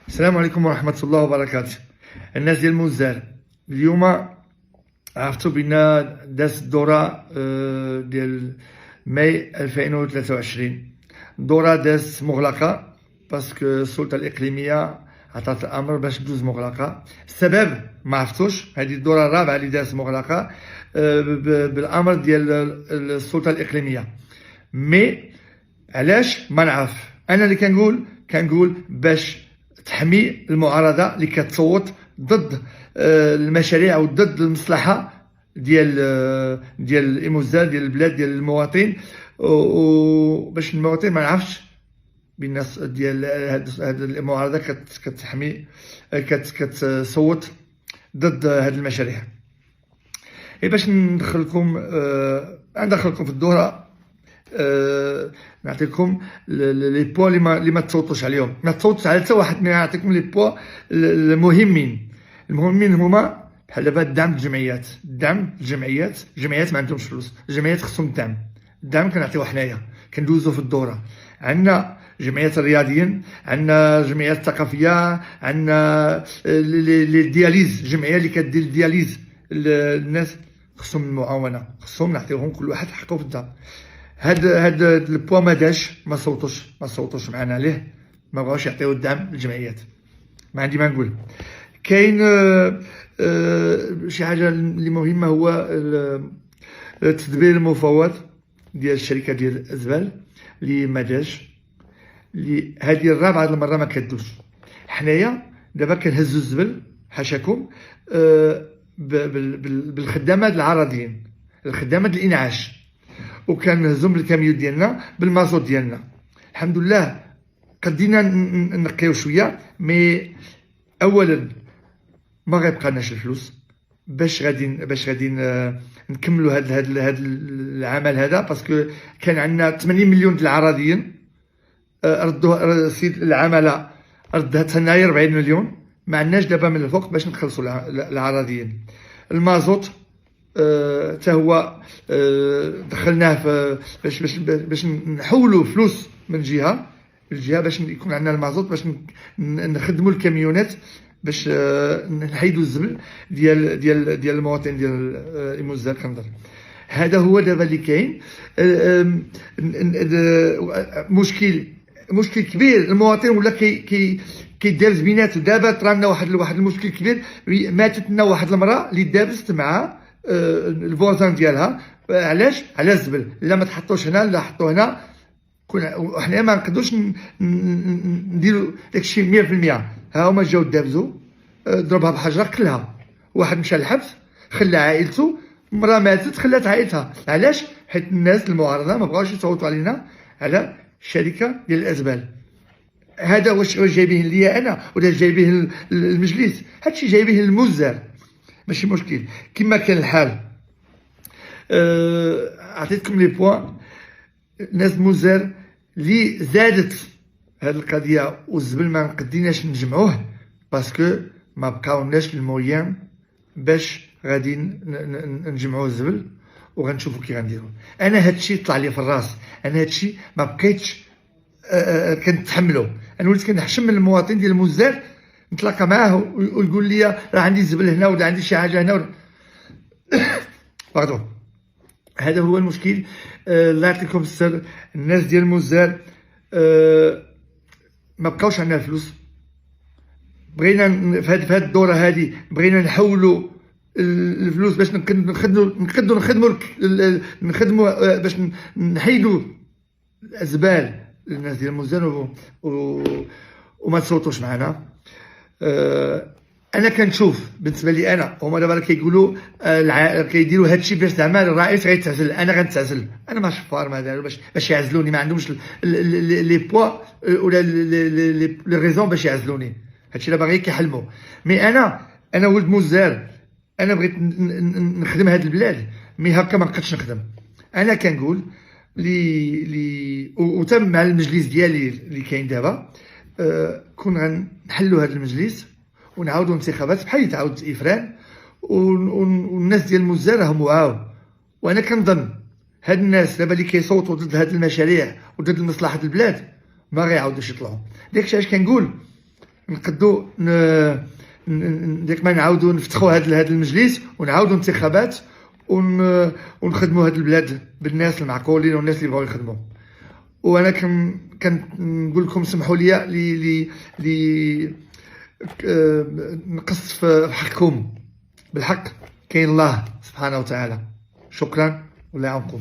السلام عليكم ورحمة الله وبركاته. الناس ديال موزار اليوم عرفتوا بأن دازت الدورة ديال ماي 2023. الدورة دازت مغلقة باسكو السلطة الإقليمية عطات الأمر باش تدوز مغلقة. السبب ما عرفتوش، هذه الدورة الرابعة اللي دازت مغلقة بالأمر ديال السلطة الإقليمية. مي علاش ما نعرف. أنا اللي كنقول باش تحمي المعارضه اللي كتصوت ضد المشاريع او ضد المصلحه ديال الاموزال ديال البلاد ديال المواطن، وباش المواطن ما نعرفش بالناس ديال هاد المعارضه كتحمي كتصوت ضد هاد المشاريع. باش ندخلكم في الدوره، نعطيكم لي بوا اللي ما تصوتوش عليهم، ما تصوتوش على حتى واحد، نعطيكم لي بوا المهمين هما بحال دابا دعم الجمعيات. الجمعيات ما عندهمش فلوس، الجمعيات خصهم الدعم كنعطيوه حنايا، كندوزو في الدوره. عندنا جمعيات الرياضيين، عندنا جمعيات الثقافيه، عندنا لي دياليز، جمعيه اللي كدير الدياليز. الناس خصهم المعاونه، خصهم نعطيوهم كل واحد حقه في الدار. هاد البوا ما صوتوش معنا عليه، ما بغاوش يعطيو الدعم للجمعيات. ما عندي ما نقول. كاين شي حاجه اللي مهمه، هو التدبير المفوض ديال الشركه ديال الزبال اللي ما جاش، اللي هذه الرابعه المره ما كدوش. حنايا دابا كنهزو الزبل حاشاكم بالخدامات العرضيين، الخدامات الانعاش، وكنهزهم بالكاميو ديالنا بالمازوت ديالنا. الحمد لله قدينا نقيو شويه، مي اولا ما غيبقالناش الفلوس باش غادي نكملوا هذا العمل هذا، باسكو كان عندنا 80 مليون ديال العرضيين، ردوه سيد العماله ردها لنا 40 مليون. ما عندناش دابا من الفوق باش نخلصوا العرضيين. المازوت حتى هو دخلناه باش نحولوا فلوس من جهه باش يكون عندنا المازوت، باش نخدموا الكاميونات، باش نحيدوا الزبل ديال المواطن ديال الموزال. كنظن هذا هو دابا اللي كاين. مشكل كبير. المواطن ولا كيدار بيناتو. دابا طرا لنا واحد المشكل كبير. ماتت لنا واحد المراه اللي دابست مع الفوزان ديالها. علاش؟ على الزبل. الا ما تحطوش هنا، لا حطوه هنا، حنا ما نقدروش نديروا داكشي 100%. ها هما جاو دابزو، ضربها بحجره قتلها. واحد مشى للحبس، خلى عائلته. مرا ماتت، خلات عائلتها. علاش؟ حيت الناس المعارضه ما بغاوش يصوتوا علينا على الشركه ديال الازبال. هذا واش جايبيه ليا انا ولا جايبيه المجلس؟ هادشي جايبيه الموزار، ماشي مشكل. كما كان الحال، عطيتكم لي بوان. الناس موزار اللي زادت هذه القضيه، والزبل ما قديناش نجمعوه باسكو ما بقاوناش المويان باش غادي نجمعوا الزبل، وغنشوفوا كي غنديروا. انا هادشي طلع لي في الراس، انا هادشي ما بقيتش كنتحملو. انا وليت كنحشم من المواطن ديال الموزار، نتلاقى معاه ويقول لي راه عندي الزبل هنا ولا عندي شي حاجه هنا باردون. هذا هو المشكل. الله يعطيكم السر. الناس ديال الموزار ما بقاوش عندنا الفلوس. بغينا في هذه الدوره هذه بغينا نحولوا الفلوس باش نخدموا باش نحيدوا الازبال للناس ديال الموزار وما تصوتوش معنا. انا كنشوف بالنسبه لي انا، هما دابا كيقولوا كيديروا هذا الشيء باش زعما الرئيس غيتعزل. انا غنتعزل؟ انا ماشي فار ما داروا باش يعزلوني. ما عندهمش لي بوا ولا لي ريزون باش يعزلوني. هادشي اللي باغي كيحلموا. مي انا ولد موزار، انا بغيت نخدم هاد البلاد، مي هكا ما نقدرش نخدم. انا كنقول وتم مع المجلس ديالي اللي كاين دابا، كون غنحلوا هذا المجلس ونعاودوا انتخابات بحال اللي تعاود الافران، والناس ديال الموزار راهم واعوا. وانا كنظن هاد الناس دابا اللي كيصوتوا ضد هاد المشاريع وضد مصلحه البلاد ما غيعاودوش يطلعوا. داكشي علاش كنقول نقدو ديك ما نعاودو نفتحو هذا المجلس ونعاودو انتخابات ونخدموا هذه البلاد بالناس المعقولين والناس اللي بغاو يخدموا. وانا كنقول لكم سمحوا لي نقص في حقكم. بالحق كاين الله سبحانه وتعالى. شكرا والله يعاونكم.